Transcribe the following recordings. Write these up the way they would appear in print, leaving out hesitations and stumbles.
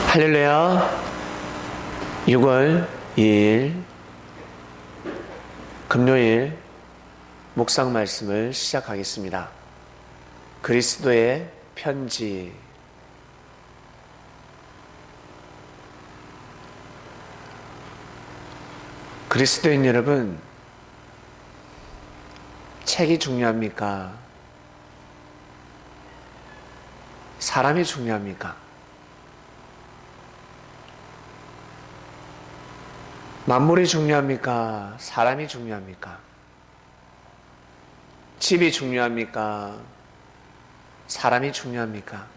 할렐루야. 6월 2일 금요일 묵상 말씀을 시작하겠습니다. 그리스도의 편지. 그리스도인 여러분, 책이 중요합니까? 사람이 중요합니까? 만물이 중요합니까? 사람이 중요합니까? 집이 중요합니까? 사람이 중요합니까?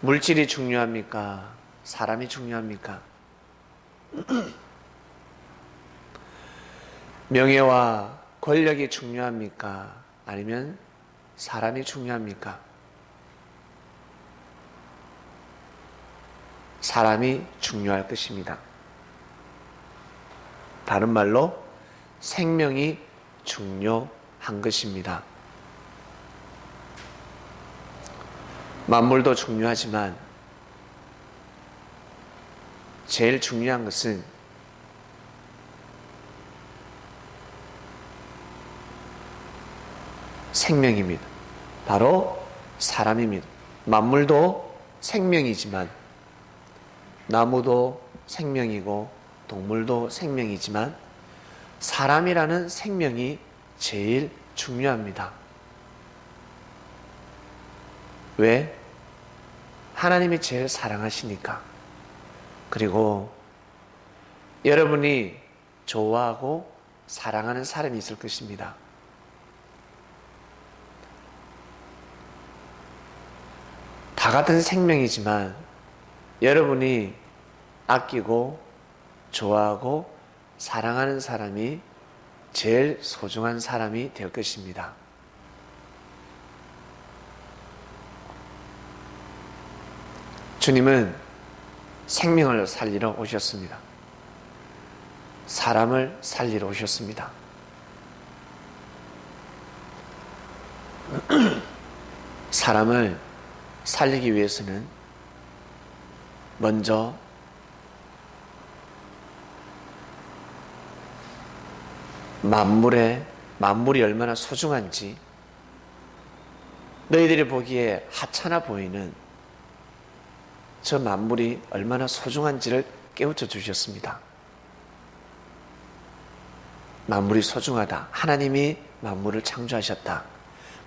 물질이 중요합니까? 사람이 중요합니까? 명예와 권력이 중요합니까? 아니면 사람이 중요합니까? 사람이 중요할 것입니다. 다른 말로 생명이 중요한 것입니다. 만물도 중요하지만 제일 중요한 것은 생명입니다. 바로 사람입니다. 만물도 생명이지만, 나무도 생명이고 동물도 생명이지만, 사람이라는 생명이 제일 중요합니다. 왜? 하나님이 제일 사랑하시니까. 그리고 여러분이 좋아하고 사랑하는 사람이 있을 것입니다. 다 같은 생명이지만 여러분이 아끼고 좋아하고 사랑하는 사람이 제일 소중한 사람이 될 것입니다. 주님은 생명을 살리러 오셨습니다. 사람을 살리러 오셨습니다. 사람을 살리기 위해서는 먼저 만물이 얼마나 소중한지, 너희들이 보기에 하찮아 보이는 저 만물이 얼마나 소중한지를 깨우쳐 주셨습니다. 만물이 소중하다. 하나님이 만물을 창조하셨다.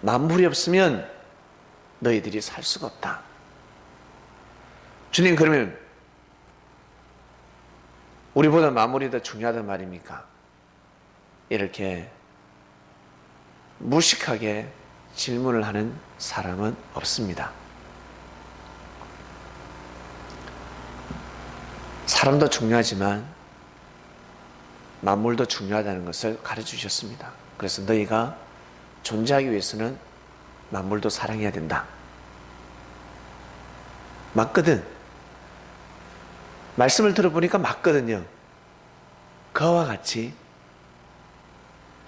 만물이 없으면 너희들이 살 수가 없다. 주님, 그러면 우리보다 만물이 더 중요하단 말입니까? 이렇게 무식하게 질문을 하는 사람은 없습니다. 사람도 중요하지만 만물도 중요하다는 것을 가르쳐 주셨습니다. 그래서 너희가 존재하기 위해서는 만물도 사랑해야 된다. 맞거든. 말씀을 들어보니까 맞거든요. 그와 같이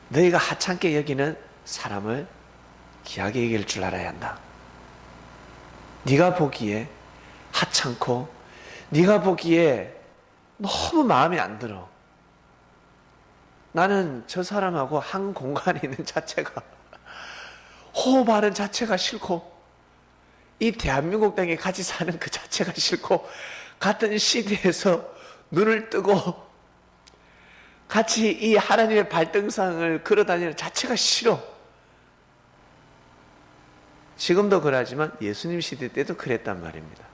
너희가 하찮게 여기는 사람을 귀하게 여길 줄 알아야 한다. 네가 보기에 하찮고 네가 보기에 너무 마음에 안 들어. 나는 저 사람하고 한 공간에 있는 자체가, 호흡하는 자체가 싫고, 이 대한민국 땅에 같이 사는 그 자체가 싫고, 같은 시대에서 눈을 뜨고 같이 이 하나님의 발등상을 걸어다니는 자체가 싫어. 지금도 그러하지만 예수님 시대 때도 그랬단 말입니다.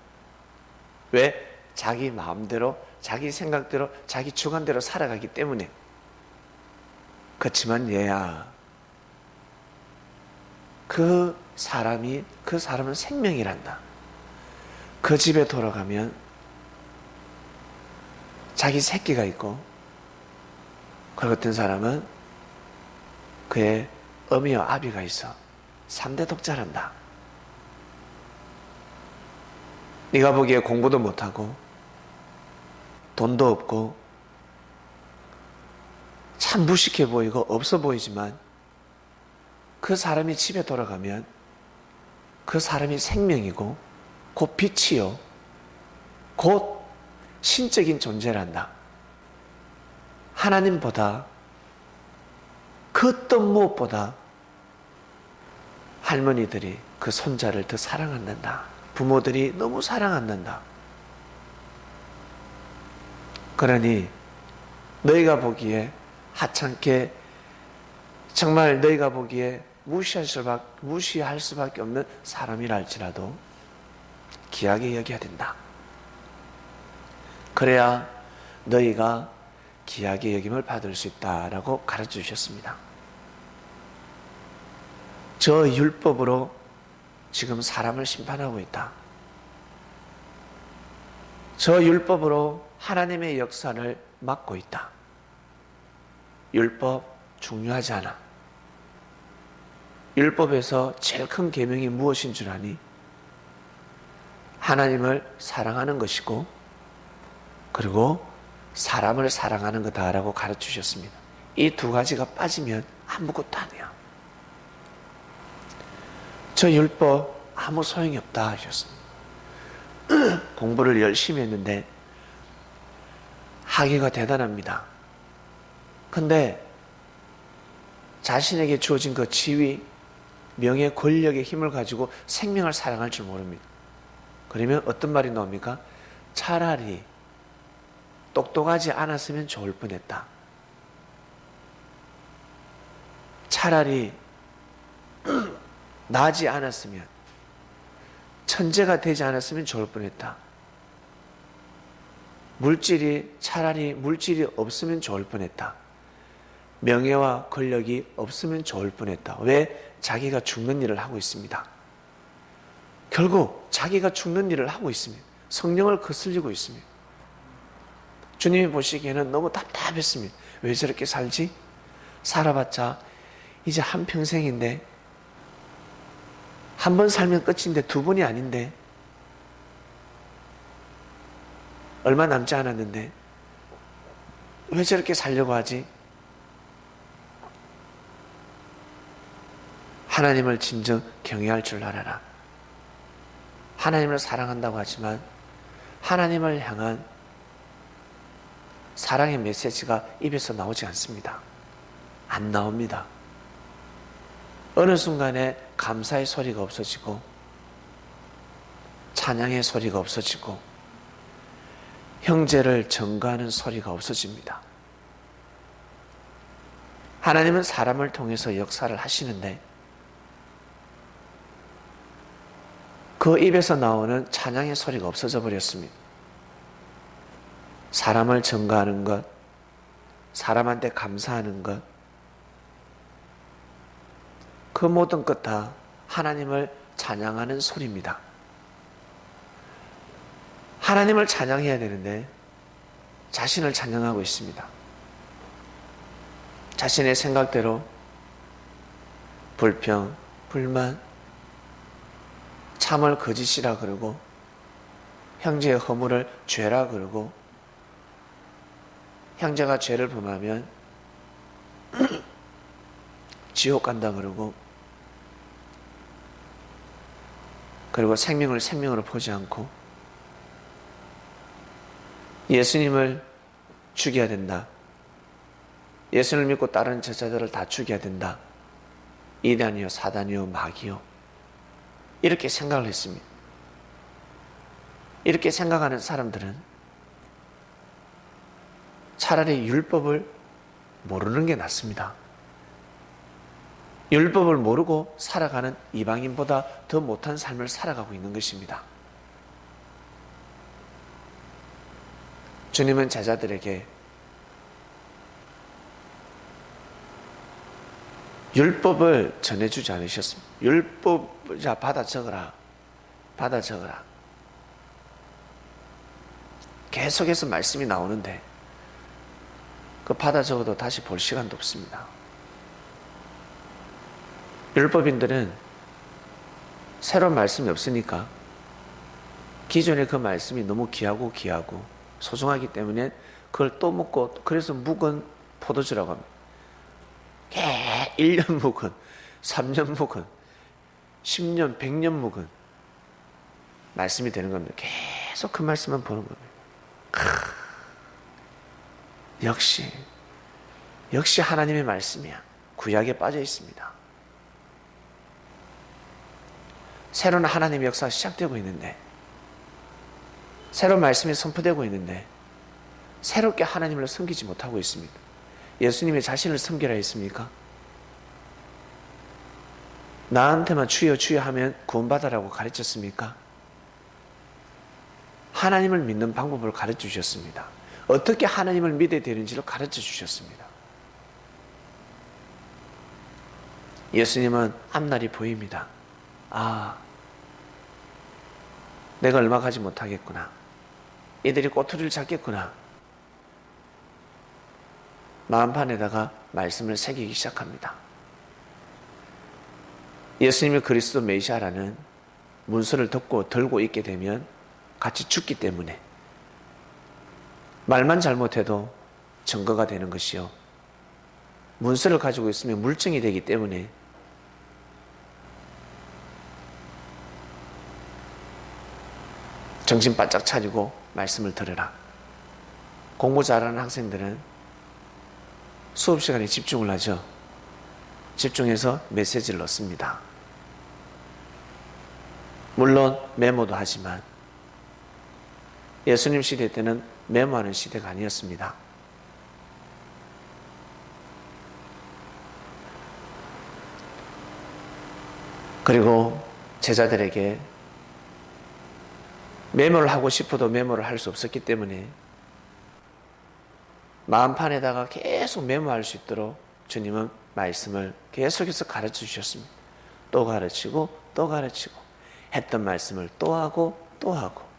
왜? 자기 마음대로, 자기 생각대로, 자기 주관대로 살아가기 때문에. 그렇지만 얘야, 그 사람은 생명이란다. 그 집에 돌아가면 자기 새끼가 있고, 그 같은 사람은 그의 어미와 아비가 있어 3대 독자란다. 네가 보기에 공부도 못하고 돈도 없고 참 무식해 보이고 없어 보이지만, 그 사람이 집에 돌아가면 그 사람이 생명이고 곧 빛이요, 곧 신적인 존재란다. 하나님보다 그 어떤 무엇보다 할머니들이 그 손자를 더 사랑한단다. 부모들이 너무 사랑한단다. 그러니 너희가 보기에 하찮게, 정말 너희가 보기에 무시할 수밖에 없는 사람이라 할지라도 귀하게 여겨야 된다. 그래야 너희가 귀하게 여김을 받을 수 있다라고 가르쳐 주셨습니다. 저 율법으로 지금 사람을 심판하고 있다. 저 율법으로 하나님의 역사를 막고 있다. 율법 중요하지 않아. 율법에서 제일 큰 계명이 무엇인 줄 아니? 하나님을 사랑하는 것이고, 그리고 사람을 사랑하는 거다라고 가르쳐 주셨습니다. 이 두 가지가 빠지면 아무것도 아니야. 저 율법 아무 소용이 없다 하셨습니다. 공부를 열심히 했는데 학위가 대단합니다. 근데 자신에게 주어진 그 지위, 명예, 권력의 힘을 가지고 생명을 사랑할 줄 모릅니다. 그러면 어떤 말이 나옵니까? 차라리 똑똑하지 않았으면 좋을 뻔했다. 차라리 나지 않았으면, 천재가 되지 않았으면 좋을 뻔했다. 차라리 물질이 없으면 좋을 뻔했다. 명예와 권력이 없으면 좋을 뻔했다. 왜? 자기가 죽는 일을 하고 있습니다. 결국 자기가 죽는 일을 하고 있습니다. 성령을 거슬리고 있습니다. 주님이 보시기에는 너무 답답했습니다. 왜 저렇게 살지? 살아봤자 이제 한평생인데, 한 번 살면 끝인데 두 번이 아닌데, 얼마 남지 않았는데 왜 저렇게 살려고 하지? 하나님을 진정 경외할 줄 알아라. 하나님을 사랑한다고 하지만 하나님을 향한 사랑의 메시지가 입에서 나오지 않습니다. 안 나옵니다. 어느 순간에 감사의 소리가 없어지고, 찬양의 소리가 없어지고, 형제를 증거하는 소리가 없어집니다. 하나님은 사람을 통해서 역사를 하시는데 그 입에서 나오는 찬양의 소리가 없어져 버렸습니다. 사람을 증거하는 것, 사람한테 감사하는 것, 그 모든 것 다 하나님을 찬양하는 소리입니다. 하나님을 찬양해야 되는데 자신을 찬양하고 있습니다. 자신의 생각대로 불평, 불만, 참을 거짓이라 그러고, 형제의 허물을 죄라 그러고, 형제가 죄를 범하면 지옥 간다 그러고, 그리고 생명을 생명으로 보지 않고, 예수님을 죽여야 된다. 예수님을 믿고 다른 제자들을 다 죽여야 된다. 이단이요, 사단이요, 마귀요. 이렇게 생각을 했습니다. 이렇게 생각하는 사람들은 차라리 율법을 모르는 게 낫습니다. 율법을 모르고 살아가는 이방인보다 더 못한 삶을 살아가고 있는 것입니다. 주님은 제자들에게 율법을 전해주지 않으셨습니다. 율법, 자, 받아 적어라. 받아 적어라. 계속해서 말씀이 나오는데 그 받아 적어도 다시 볼 시간도 없습니다. 율법인들은 새로운 말씀이 없으니까 기존의 그 말씀이 너무 귀하고 소중하기 때문에 그걸 또 먹고, 그래서 묵은 포도주라고 합니다. 1년 묵은, 3년 묵은, 10년, 100년 묵은 말씀이 되는 겁니다. 계속 그 말씀만 보는 겁니다. 역시 하나님의 말씀이야. 구약에 빠져 있습니다. 새로운 하나님의 역사가 시작되고 있는데, 새로운 말씀이 선포되고 있는데 새롭게 하나님을 섬기지 못하고 있습니다. 예수님의 자신을 섬기라 했습니까? 나한테만 주여 주여 하면 구원받아라고 가르쳤습니까? 하나님을 믿는 방법을 가르쳐 주셨습니다. 어떻게 하나님을 믿어야 되는지를 가르쳐 주셨습니다. 예수님은 앞날이 보입니다. 아, 내가 얼마 가지 못하겠구나. 이들이 꼬투리를 잡겠구나. 마음판에다가 말씀을 새기기 시작합니다. 예수님이 그리스도 메시아라는 문서를 들고 있게 되면 같이 죽기 때문에 말만 잘못해도 증거가 되는 것이요, 문서를 가지고 있으면 물증이 되기 때문에 정신 바짝 차리고 말씀을 들으라. 공부 잘하는 학생들은 수업 시간에 집중을 하죠. 집중해서 메시지를 넣습니다. 물론 메모도 하지만 예수님 시대 때는 메모하는 시대가 아니었습니다. 그리고 제자들에게 메모를 하고 싶어도 메모를 할 수 없었기 때문에 마음판에다가 계속 메모할 수 있도록 주님은 말씀을 계속해서 가르쳐 주셨습니다. 또 가르치고 또 가르치고, 했던 말씀을 또 하고 또 하고.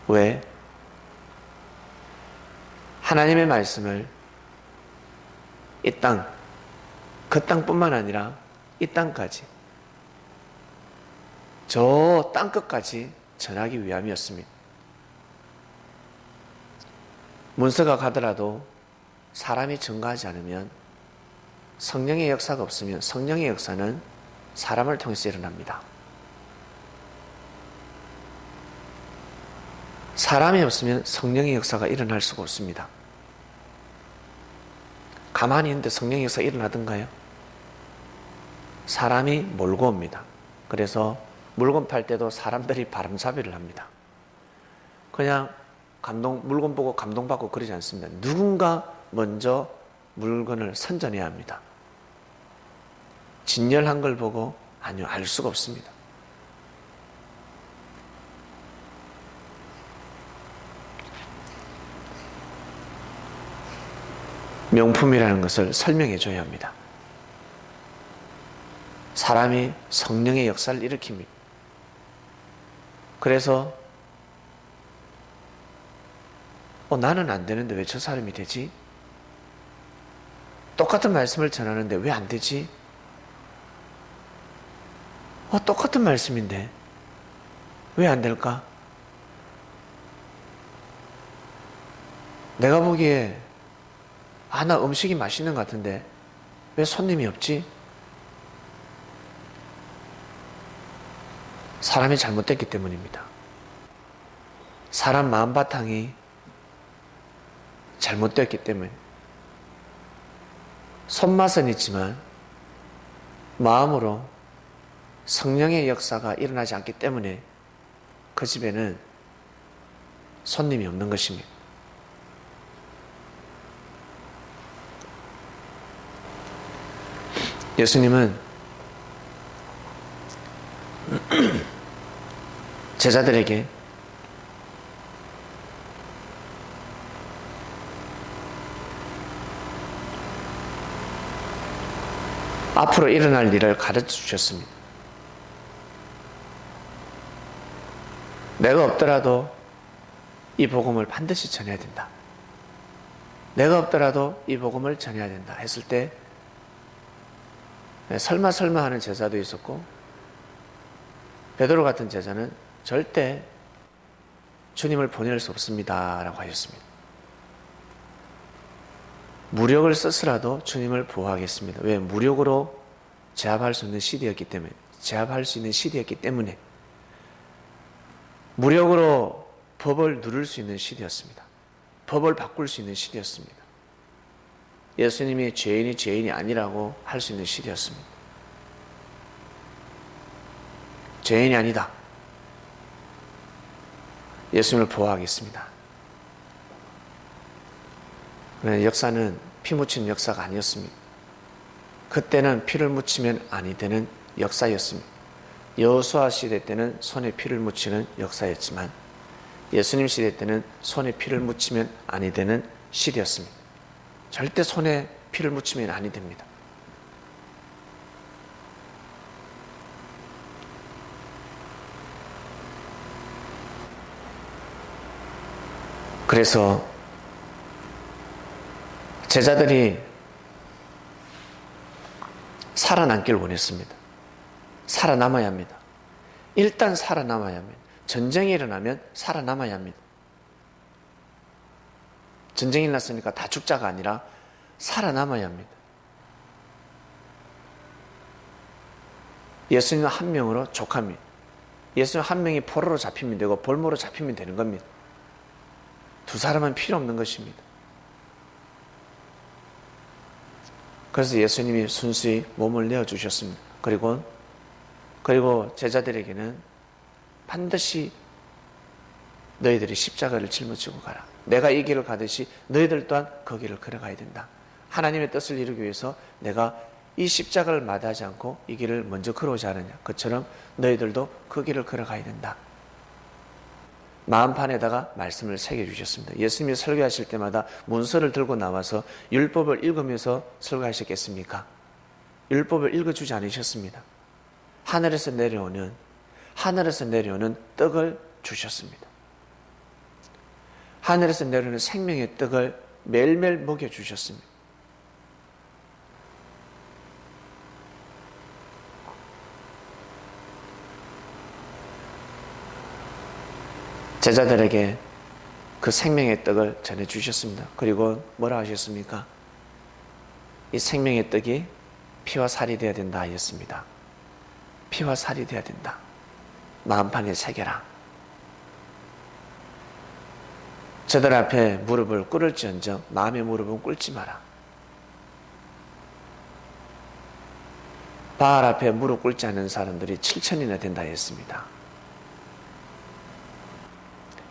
왜? 하나님의 말씀을 이 땅, 그 땅뿐만 아니라 이 땅까지, 저 땅끝까지 전하기 위함이었습니다. 문서가 가더라도 사람이 증거하지 않으면, 성령의 역사가 없으면, 성령의 역사는 사람을 통해서 일어납니다. 사람이 없으면 성령의 역사가 일어날 수가 없습니다. 가만히 있는데 성령의 역사가 일어나던가요? 사람이 몰고 옵니다. 그래서 물건 팔 때도 사람들이 바람잡이를 합니다. 그냥 물건 보고 감동받고 그러지 않습니다. 누군가 먼저 물건을 선전해야 합니다. 진열한 걸 보고 아니요, 알 수가 없습니다. 명품이라는 것을 설명해 줘야 합니다. 사람이 성령의 역사를 일으킵니다. 그래서 나는 안 되는데 왜 저 사람이 되지? 똑같은 말씀을 전하는데 왜 안 되지? 똑같은 말씀인데 왜 안 될까? 내가 보기에 나 음식이 맛있는 것 같은데 왜 손님이 없지? 사람이 잘못됐기 때문입니다. 사람 마음 바탕이 잘못되었기 때문에, 손맛은 있지만 마음으로 성령의 역사가 일어나지 않기 때문에 그 집에는 손님이 없는 것입니다. 예수님은 제자들에게 앞으로 일어날 일을 가르쳐 주셨습니다. 내가 없더라도 이 복음을 반드시 전해야 된다. 내가 없더라도 이 복음을 전해야 된다 했을 때 설마 하는 제자도 있었고, 베드로 같은 제자는 절대 주님을 보낼 수 없습니다 라고 하셨습니다. 무력을 써서라도 주님을 보호하겠습니다. 왜? 무력으로 제압할 수 없는 시대였기 때문에, 제압할 수 있는 시대였기 때문에 무력으로 법을 누를 수 있는 시대였습니다. 법을 바꿀 수 있는 시대였습니다. 예수님이 죄인이 죄인이 아니라고 할 수 있는 시대였습니다. 죄인이 아니다. 예수님을 보호하겠습니다. 그러나 역사는 피 묻히는 역사가 아니었습니다. 그때는 피를 묻히면 아니 되는 역사였습니다. 여호수아 시대 때는 손에 피를 묻히는 역사였지만 예수님 시대 때는 손에 피를 묻히면 아니 되는 시대였습니다. 절대 손에 피를 묻히면 아니 됩니다. 그래서 제자들이 살아남기를 원했습니다. 살아남아야 합니다. 일단 살아남아야 합니다. 전쟁이 일어나면 살아남아야 합니다. 전쟁이 일어났으니까 다 죽자가 아니라 살아남아야 합니다. 예수님 한 명으로 족합니다. 예수님 한 명이 포로로 잡히면 되고 볼모로 잡히면 되는 겁니다. 두 사람은 필요 없는 것입니다. 그래서 예수님이 순수히 몸을 내어주셨습니다. 그리고 제자들에게는 반드시 너희들이 십자가를 짊어지고 가라. 내가 이 길을 가듯이 너희들 또한 그 길을 걸어가야 된다. 하나님의 뜻을 이루기 위해서 내가 이 십자가를 마다하지 않고 이 길을 먼저 걸어오지 않느냐. 그처럼 너희들도 그 길을 걸어가야 된다. 마음판에다가 말씀을 새겨주셨습니다. 예수님이 설교하실 때마다 문서를 들고 나와서 율법을 읽으면서 설교하셨겠습니까? 율법을 읽어주지 않으셨습니다. 하늘에서 내려오는 떡을 주셨습니다. 하늘에서 내려오는 생명의 떡을 매일매일 먹여주셨습니다. 제자들에게 그 생명의 떡을 전해주셨습니다. 그리고 뭐라 하셨습니까? 이 생명의 떡이 피와 살이 되어야 된다 하였습니다. 피와 살이 되어야 된다. 마음판에 새겨라. 저들 앞에 무릎을 꿇을지언정 마음의 무릎은 꿇지 마라. 바알 앞에 무릎 꿇지 않는 사람들이 7천이나 된다 했습니다.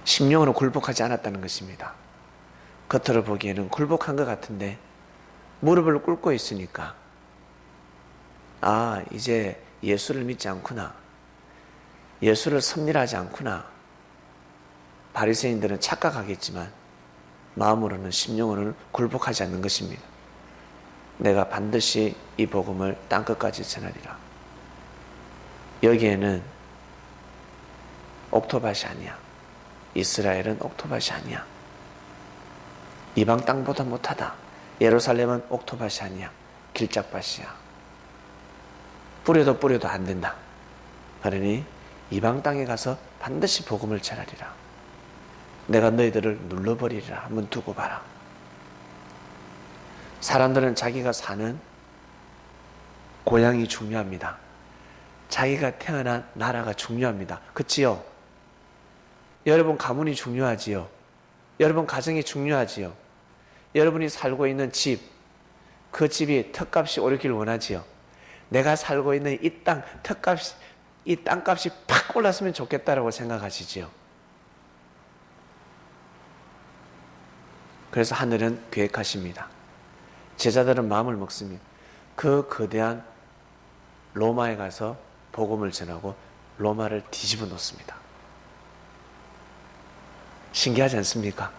심령으로 굴복하지 않았다는 것입니다. 겉으로 보기에는 굴복한 것 같은데 무릎을 꿇고 있으니까 이제 예수를 믿지 않구나. 예수를 섭리하지 않구나. 바리새인들은 착각하겠지만 마음으로는 심령으로는 굴복하지 않는 것입니다. 내가 반드시 이 복음을 땅끝까지 전하리라. 여기에는 옥토밭이 아니야. 이스라엘은 옥토밭이 아니야. 이방 땅보다 못하다. 예루살렘은 옥토밭이 아니야. 길짝밭이야. 뿌려도 안 된다. 그러니 이방 땅에 가서 반드시 복음을 전하리라. 내가 너희들을 눌러버리리라. 한번 두고 봐라. 사람들은 자기가 사는 고향이 중요합니다. 자기가 태어난 나라가 중요합니다. 그치요? 여러분 가문이 중요하지요. 여러분 가정이 중요하지요. 여러분이 살고 있는 집, 그 집이 턱값이 오르길 원하지요. 내가 살고 있는 이 땅, 이 땅값이 팍 올랐으면 좋겠다라고 생각하시지요. 그래서 하늘은 계획하십니다. 제자들은 마음을 먹습니다. 그 거대한 로마에 가서 복음을 전하고 로마를 뒤집어 놓습니다. 신기하지 않습니까?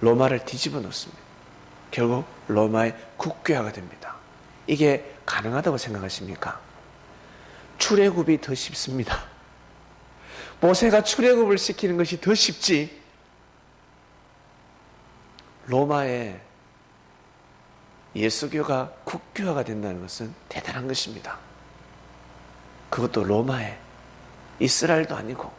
로마를 뒤집어 놓습니다. 결국 로마의 국교화가 됩니다. 이게 가능하다고 생각하십니까? 출애굽이 더 쉽습니다. 모세가 출애굽을 시키는 것이 더 쉽지. 로마의 예수교가 국교화가 된다는 것은 대단한 것입니다. 그것도 로마에, 이스라엘도 아니고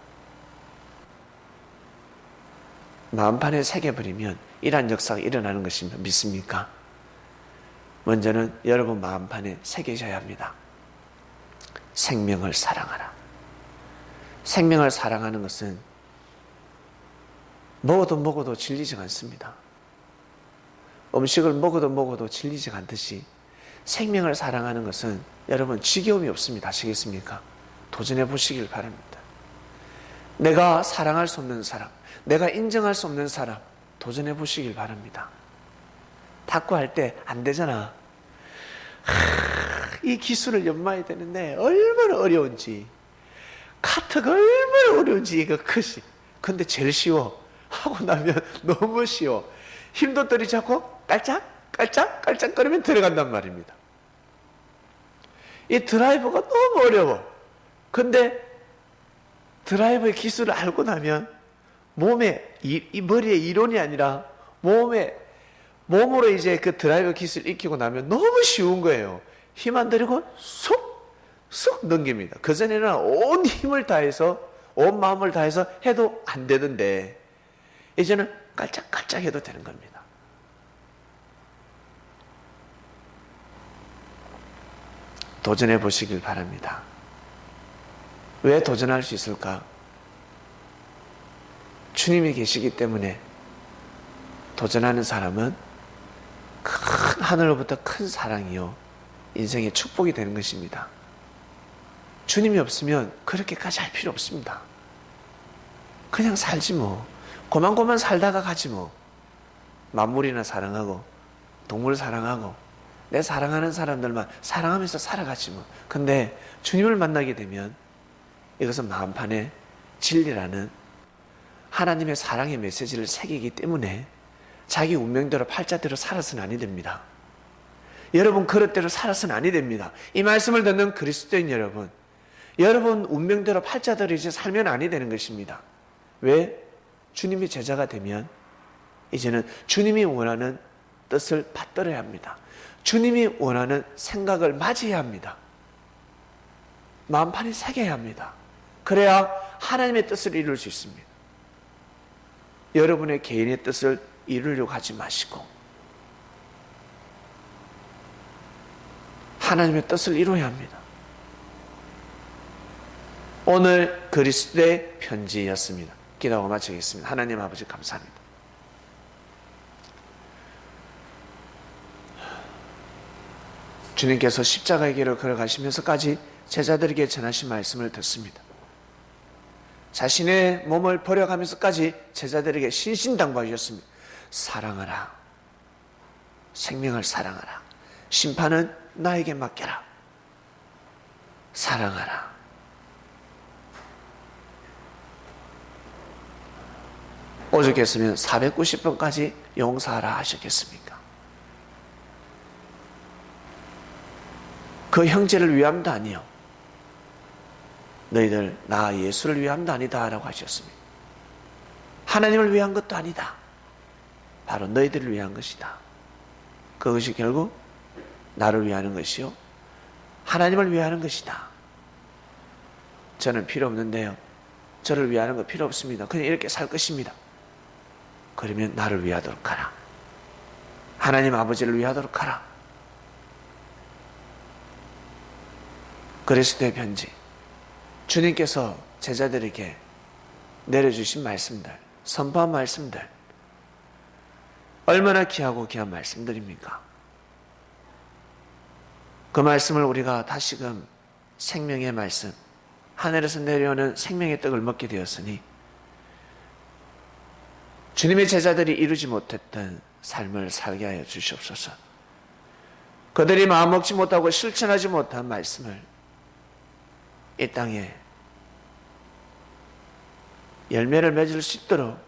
마음판에 새겨버리면 이러한 역사가 일어나는 것입니다. 믿습니까? 먼저는 여러분 마음판에 새겨져야 합니다. 생명을 사랑하라. 생명을 사랑하는 것은 먹어도 질리지 않습니다. 음식을 먹어도 질리지 않듯이 생명을 사랑하는 것은 여러분 지겨움이 없습니다. 아시겠습니까? 도전해 보시길 바랍니다. 내가 사랑할 수 없는 사람, 내가 인정할 수 없는 사람 도전해 보시길 바랍니다. 탁구할 때 안 되잖아. 이 기술을 연마해야 되는데 얼마나 어려운지, 카트가 얼마나 어려운지 이거 컷이. 근데 제일 쉬워. 하고 나면 너무 쉬워. 힘도 들이잡고 깔짝깔짝 거리면 들어간단 말입니다. 이 드라이버가 너무 어려워. 근데 드라이버의 기술을 알고 나면 몸에, 이 머리의 이론이 아니라 몸으로 이제 그 드라이버 기술을 익히고 나면 너무 쉬운 거예요. 힘 안 들이고 쑥 넘깁니다. 그전에는 온 힘을 다해서, 온 마음을 다해서 해도 안 되던데, 이제는 깔짝깔짝 해도 되는 겁니다. 도전해 보시길 바랍니다. 왜 도전할 수 있을까? 주님이 계시기 때문에 도전하는 사람은 큰 하늘로부터 큰 사랑이요, 인생의 축복이 되는 것입니다. 주님이 없으면 그렇게까지 할 필요 없습니다. 그냥 살지 뭐. 고만고만 살다가 가지 뭐. 만물이나 사랑하고 동물 사랑하고 내 사랑하는 사람들만 사랑하면서 살아가지 뭐. 근데 주님을 만나게 되면 이것은 마음판에 진리라는 하나님의 사랑의 메시지를 새기기 때문에 자기 운명대로 팔자대로 살아서는 아니 됩니다. 여러분 그릇대로 살아서는 아니 됩니다. 이 말씀을 듣는 그리스도인 여러분, 여러분 운명대로 팔자대로 이제 살면 아니 되는 것입니다. 왜? 주님이 제자가 되면 이제는 주님이 원하는 뜻을 받들어야 합니다. 주님이 원하는 생각을 맞이해야 합니다. 마음판에 새겨야 합니다. 그래야 하나님의 뜻을 이룰 수 있습니다. 여러분의 개인의 뜻을 이루려고 하지 마시고 하나님의 뜻을 이루어야 합니다. 오늘 그리스도의 편지였습니다. 기도하고 마치겠습니다. 하나님 아버지 감사합니다. 주님께서 십자가의 길을 걸어가시면서까지 제자들에게 전하신 말씀을 듣습니다. 자신의 몸을 버려가면서까지 제자들에게 신신당부하셨습니다. 사랑하라. 생명을 사랑하라. 심판은 나에게 맡겨라. 사랑하라. 오죽했으면 490번까지 용서하라 하셨겠습니까? 그 형제를 위함도 아니요, 너희들 나 예수를 위함도 아니다 라고 하셨습니다. 하나님을 위한 것도 아니다. 바로 너희들을 위한 것이다. 그것이 결국 나를 위하는 것이요, 하나님을 위하는 것이다. 저는 필요 없는데요, 저를 위하는 거 필요 없습니다. 그냥 이렇게 살 것입니다. 그러면 나를 위하도록 하라. 하나님 아버지를 위하도록 하라. 그리스도의 편지, 주님께서 제자들에게 내려주신 말씀들, 선포한 말씀들, 얼마나 귀하고 귀한 말씀들입니까? 그 말씀을 우리가 다시금 생명의 말씀, 하늘에서 내려오는 생명의 떡을 먹게 되었으니 주님의 제자들이 이루지 못했던 삶을 살게 하여 주시옵소서. 그들이 마음먹지 못하고 실천하지 못한 말씀을 이 땅에 열매를 맺을 수 있도록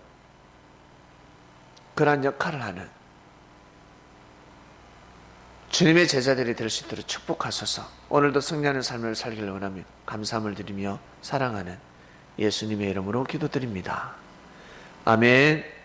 그러한 역할을 하는 주님의 제자들이 될 수 있도록 축복하소서. 오늘도 승리하는 삶을 살기를 원합니다. 감사함을 드리며 사랑하는 예수님의 이름으로 기도드립니다. 아멘.